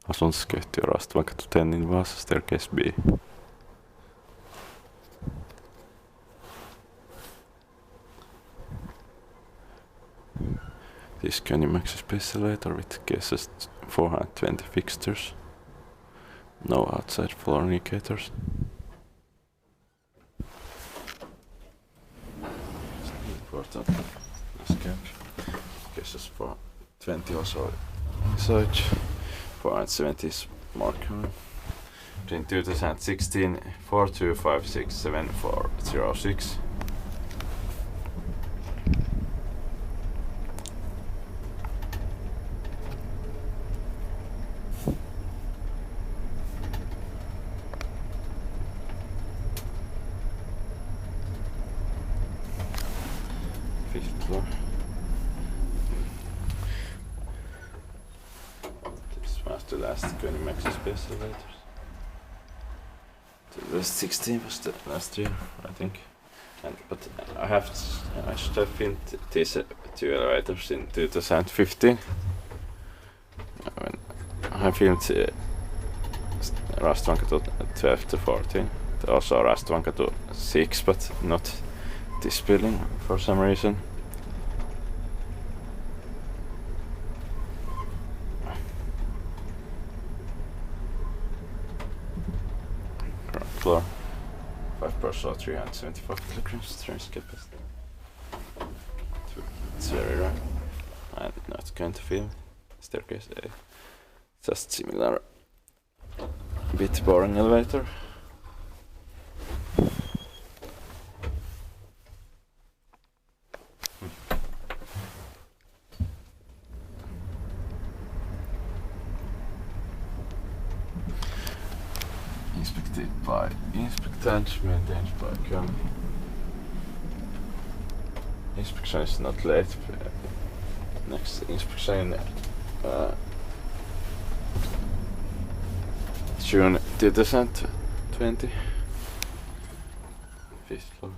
Asuntoskeittiö Raastuvankatu 10 in Vaasa, staircase B. This Kone space elevator with cases 420 fixtures. No outside floor indicators. Important. Cases 420 also inside. 470 is more common. Between 2016 42567406. Fifth floor. This was the last Kone space elevators. The last 16 was the last year, I think. But I should have filmed these two elevators in 2015. When I filmed Raastuvankatu 12 to 14. Also Raastuvankatu 6, but not this building for some reason. Ground floor, 5 person, 375 kilograms strange capacity. It's very rare. I'm not going to film staircase A. Just similar, bit boring elevator. Inspected, maintained by Kone. Inspection is not late. Next inspection June 2020. 5th floor.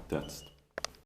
That's